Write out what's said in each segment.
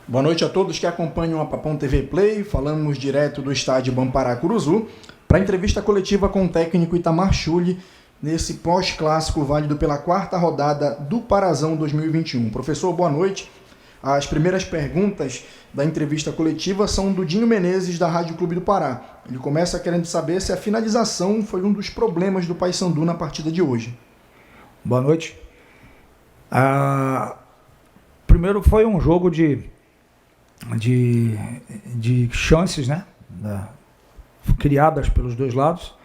Boa noite a todos que acompanham a Papão TV Play. Falamos direto do estádio Bampará Curuzu para a entrevista coletiva com o técnico Itamar Schulli nesse pós-clássico válido pela quarta rodada do Parazão 2021. Professor, boa noite. As primeiras perguntas da entrevista coletiva são do Dinho Menezes, da Rádio Clube do Pará. Ele começa querendo saber se a finalização foi um dos problemas do Paysandu na partida de hoje. Boa noite. Primeiro foi um jogo de chances, né? Criadas pelos dois lados.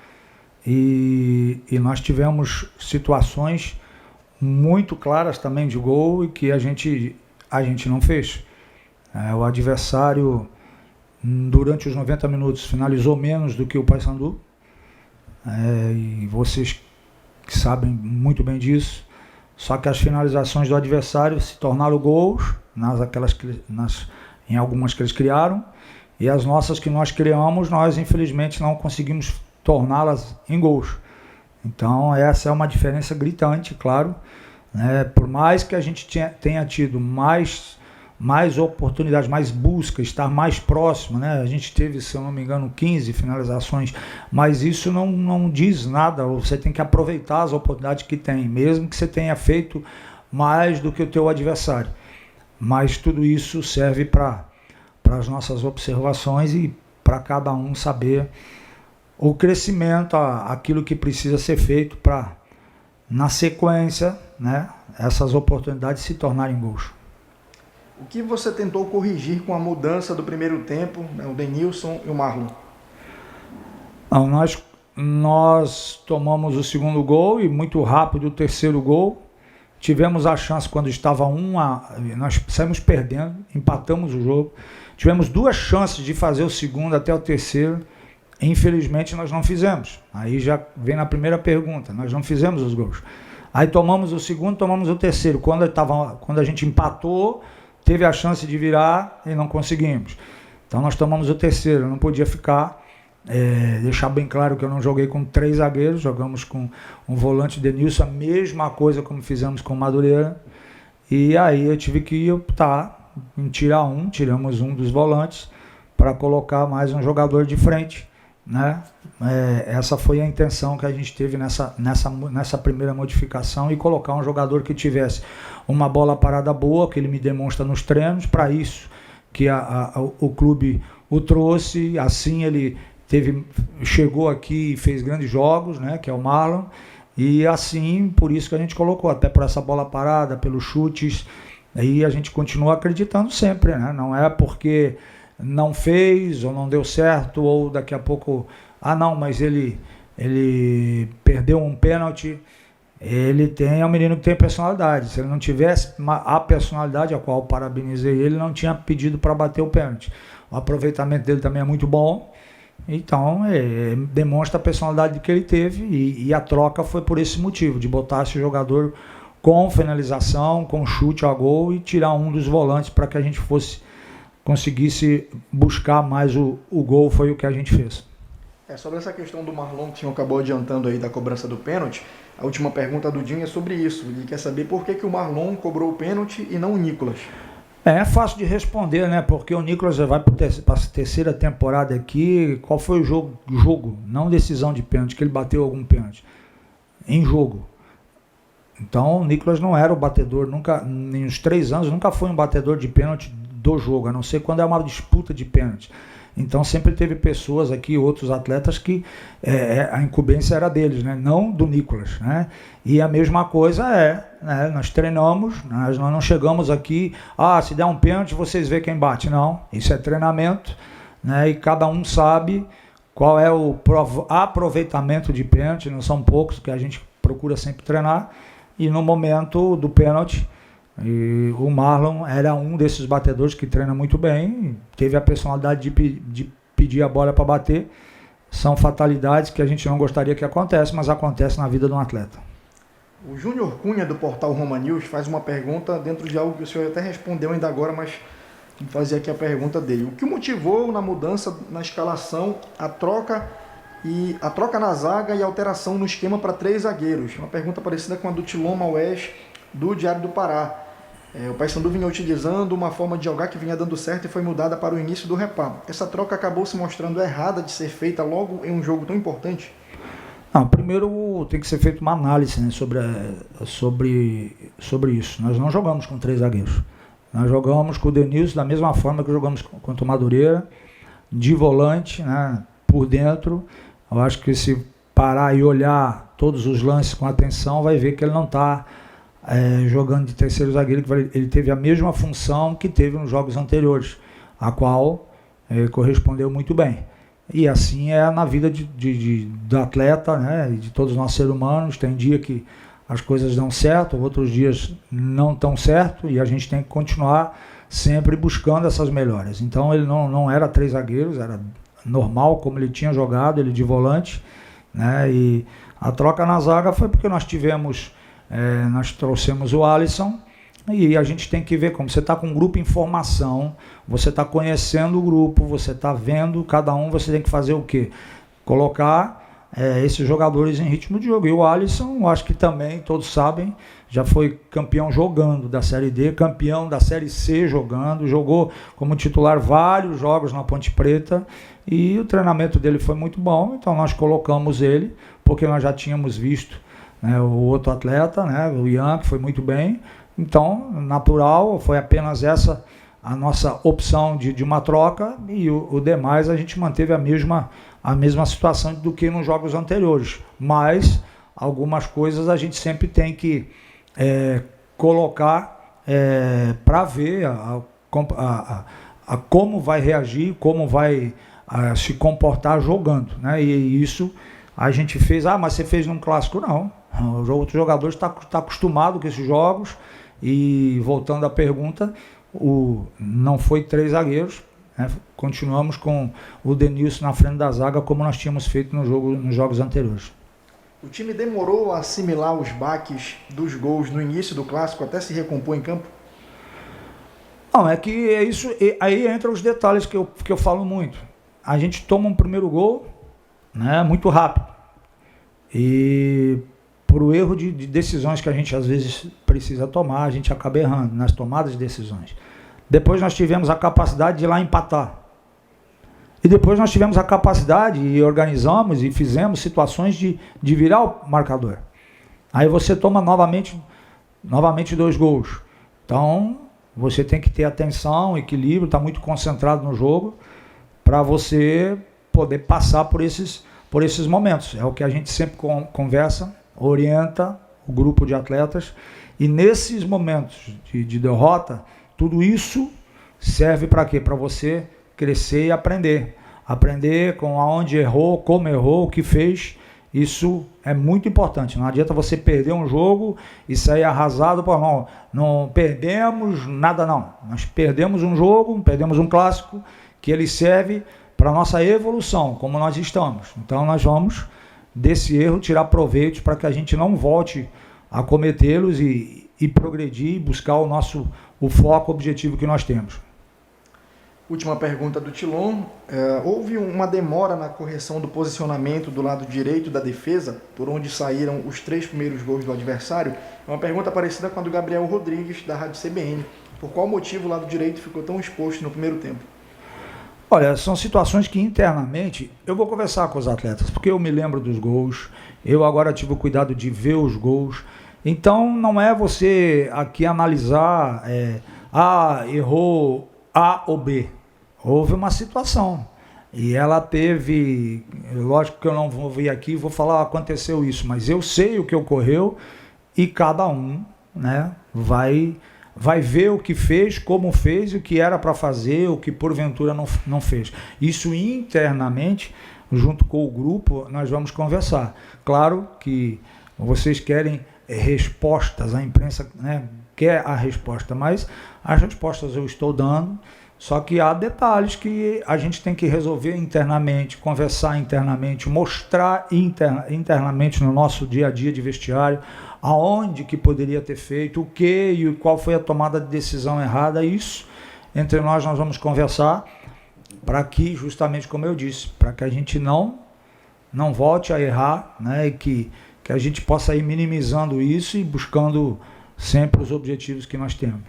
E nós tivemos situações muito claras também de gol e que a gente não fez. O adversário, durante os 90 minutos, finalizou menos do que o Paysandu. E vocês que sabem muito bem disso. Só que as finalizações do adversário se tornaram gols, em algumas que eles criaram, e as nossas que nós criamos, nós infelizmente não conseguimos torná-las em gols. Então essa é uma diferença gritante, claro, né? Por mais que a gente tenha tido mais oportunidades, mais busca, estar mais próximo, né? A gente teve, se eu não me engano, 15 finalizações, mas isso não diz nada. Você tem que aproveitar as oportunidades que tem, mesmo que você tenha feito mais do que o teu adversário. Mas tudo isso serve para as nossas observações e para cada um saber o crescimento, aquilo que precisa ser feito para, na sequência, né, essas oportunidades se tornarem gols. O que você tentou corrigir com a mudança do primeiro tempo, né, o Denilson e o Marlon? Não, nós tomamos o segundo gol e muito rápido o terceiro gol. Tivemos a chance quando estava nós saímos perdendo, empatamos o jogo. Tivemos duas chances de fazer o segundo até o terceiro. Infelizmente nós não fizemos. Aí já vem na primeira pergunta, nós não fizemos os gols. Aí tomamos o segundo, tomamos o terceiro. Quando a gente empatou, teve a chance de virar e não conseguimos. Então nós tomamos o terceiro, eu não podia ficar. Deixar bem claro que eu não joguei com 3 zagueiros, jogamos com um volante Denilson, a mesma coisa como fizemos com o Madureira. E aí eu tive que optar em tiramos um dos volantes para colocar mais um jogador de frente, né? Essa foi a intenção que a gente teve nessa primeira modificação, e colocar um jogador que tivesse uma bola parada boa, que ele me demonstra nos treinos, para isso que o clube o trouxe. Assim ele chegou aqui e fez grandes jogos, né, que é o Marlon, e assim, por isso que a gente colocou, até por essa bola parada, pelos chutes, aí a gente continua acreditando sempre, né? Não é porque não fez ou não deu certo, ou daqui a pouco, mas ele perdeu um pênalti. É um menino que tem personalidade. Se ele não tivesse a personalidade, a qual eu parabenizei ele, não tinha pedido para bater o pênalti. O aproveitamento dele também é muito bom. Então, demonstra a personalidade que ele teve, e a troca foi por esse motivo, de botar esse jogador com finalização, com chute a gol, e tirar um dos volantes para que a gente conseguisse buscar mais o gol. Foi o que a gente fez. Sobre essa questão do Marlon, que o senhor acabou adiantando aí da cobrança do pênalti, a última pergunta do Dinho é sobre isso. Ele quer saber por que o Marlon cobrou o pênalti e não o Nicolas. É fácil de responder, né? Porque o Nicolas já vai para a terceira temporada aqui. Qual foi o jogo? Não decisão de pênalti, que ele bateu algum pênalti. Em jogo. Então o Nicolas não era o batedor, nunca, nos 3 anos, nunca foi um batedor de pênalti do jogo, a não ser quando é uma disputa de pênalti. Então sempre teve pessoas aqui, outros atletas, que a incumbência era deles, né? Não do Nicolas, né? E a mesma coisa né? Nós treinamos, nós não chegamos aqui, se der um pênalti vocês vê quem bate. Não, isso é treinamento, né? E cada um sabe qual é o aproveitamento de pênalti. Não são poucos, que a gente procura sempre treinar. E no momento do pênalti, o Marlon era um desses batedores que treina muito bem, teve a personalidade de pedir a bola para bater. São fatalidades que a gente não gostaria que acontecesse, mas acontece na vida de um atleta. O Júnior Cunha, do portal Roma News, faz uma pergunta dentro de algo que o senhor até respondeu ainda agora, mas vou fazer aqui a pergunta dele. O que motivou na mudança na escalação, a troca na zaga e a alteração no esquema para 3 zagueiros? Uma pergunta parecida com a do Tiloma West, do Diário do Pará. O Paysandu vinha utilizando uma forma de jogar que vinha dando certo e foi mudada para o início do reparo. Essa troca acabou se mostrando errada de ser feita logo em um jogo tão importante? Não, primeiro tem que ser feita uma análise, né, sobre isso. Nós não jogamos com 3 zagueiros. Nós jogamos com o Denilson da mesma forma que jogamos contra o Madureira, de volante, né, por dentro. Eu acho que se parar e olhar todos os lances com atenção, vai ver que ele não está jogando de terceiro zagueiro, que ele teve a mesma função que teve nos jogos anteriores, a qual correspondeu muito bem. E assim é na vida do atleta, né, e de todos nós seres humanos. Tem dia que as coisas dão certo, outros dias não estão certo, e a gente tem que continuar sempre buscando essas melhoras. Então ele não era 3 zagueiros, era normal como ele tinha jogado, ele de volante, né, e a troca na zaga foi porque nós trouxemos o Alisson, e a gente tem que ver como você está com um grupo em formação, você está conhecendo o grupo, você está vendo cada um, você tem que fazer o quê? Colocar esses jogadores em ritmo de jogo. E o Alisson, eu acho que também, todos sabem, já foi campeão jogando da Série D, campeão da Série C jogando, jogou como titular vários jogos na Ponte Preta, e o treinamento dele foi muito bom, então nós colocamos ele, porque nós já tínhamos visto, né, o outro atleta, né, o Ian, que foi muito bem. Então, natural, foi apenas essa a nossa opção de uma troca, e o demais a gente manteve a mesma situação do que nos jogos anteriores. Mas algumas coisas a gente sempre tem que colocar para ver como vai reagir, como vai se comportar jogando, né? E isso a gente fez, mas você fez num clássico? Não. Os outros jogadores estão acostumados com esses jogos. E voltando à pergunta, não foi 3 zagueiros, né? Continuamos com o Denilson na frente da zaga, como nós tínhamos feito nos jogos anteriores. O time demorou a assimilar os baques dos gols no início do clássico até se recompor em campo? Não, é que é isso, aí entram os detalhes que eu falo muito. A gente toma um primeiro gol, né, muito rápido, e por o erro de decisões que a gente às vezes precisa tomar, a gente acaba errando nas tomadas de decisões. Depois nós tivemos a capacidade de ir lá empatar. E depois nós tivemos a capacidade e organizamos e fizemos situações de virar o marcador. Aí você toma novamente 2 gols. Então você tem que ter atenção, equilíbrio, estar muito concentrado no jogo para você poder passar por esses momentos. É o que a gente sempre conversa, orienta o grupo de atletas, e nesses momentos de derrota, tudo isso serve para quê? Para você crescer e aprender com aonde errou, como errou, o que fez. Isso é muito importante. Não adianta você perder um jogo e sair arrasado, não perdemos nada, não. Nós perdemos um jogo, perdemos um clássico, que ele serve para a nossa evolução, como nós estamos. Então nós vamos desse erro tirar proveito para que a gente não volte a cometê-los e progredir e buscar o foco, o objetivo que nós temos. Última pergunta do Tilon. Houve uma demora na correção do posicionamento do lado direito da defesa, por onde saíram os 3 primeiros gols do adversário? É uma pergunta parecida com a do Gabriel Rodrigues, da Rádio CBN. Por qual motivo o lado direito ficou tão exposto no primeiro tempo? Olha, são situações que internamente eu vou conversar com os atletas, porque eu me lembro dos gols, eu agora tive o cuidado de ver os gols. Então não é você aqui analisar, errou A ou B. Houve uma situação e ela teve, lógico que eu não vou vir aqui e vou falar aconteceu isso, mas eu sei o que ocorreu e cada um, né, vai ver o que fez, como fez, o que era para fazer, o que porventura não fez. Isso internamente, junto com o grupo, nós vamos conversar. Claro que vocês querem respostas, a imprensa, né, quer a resposta, mas as respostas eu estou dando, só que há detalhes que a gente tem que resolver internamente, conversar internamente, mostrar internamente no nosso dia a dia de vestiário, aonde que poderia ter feito, o que e qual foi a tomada de decisão errada. Isso, entre nós vamos conversar para que, justamente como eu disse, para que a gente não volte a errar, né, e que a gente possa ir minimizando isso e buscando sempre os objetivos que nós temos.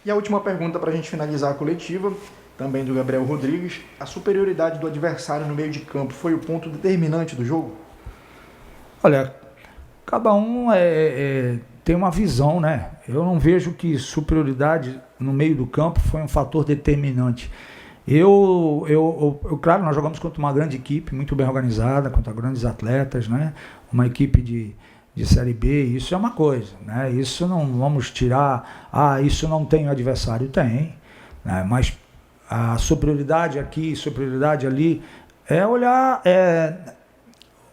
E a última pergunta para a gente finalizar a coletiva, também do Gabriel Rodrigues: a superioridade do adversário no meio de campo foi o ponto determinante do jogo? Olha, cada um tem uma visão, né? Eu não vejo que superioridade no meio do campo foi um fator determinante. Claro, nós jogamos contra uma grande equipe, muito bem organizada, contra grandes atletas, né? Uma equipe de Série B, isso é uma coisa, né? Isso não vamos tirar, isso não tem adversário, tem, né? Mas a superioridade aqui, superioridade ali,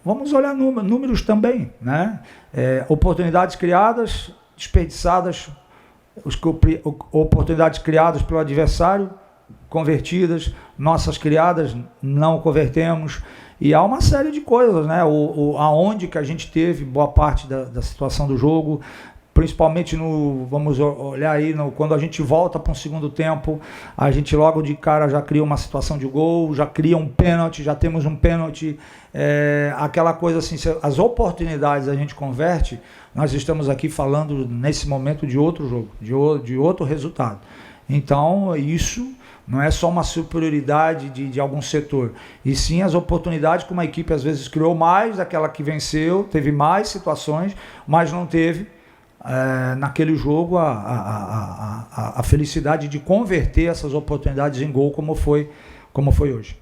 vamos olhar números também, né? Oportunidades criadas, desperdiçadas, oportunidades criadas pelo adversário, convertidas, nossas criadas, não convertemos, e há uma série de coisas, né? Aonde que a gente teve boa parte da situação do jogo, principalmente vamos olhar aí, quando a gente volta para um segundo tempo, a gente logo de cara já cria uma situação de gol, já cria um pênalti, já temos um pênalti, aquela coisa assim, as oportunidades a gente converte, nós estamos aqui falando nesse momento de outro jogo, de outro resultado. Então, isso não é só uma superioridade de algum setor, e sim as oportunidades que uma equipe às vezes criou mais, aquela que venceu, teve mais situações, mas não teve naquele jogo a felicidade de converter essas oportunidades em gol como foi hoje.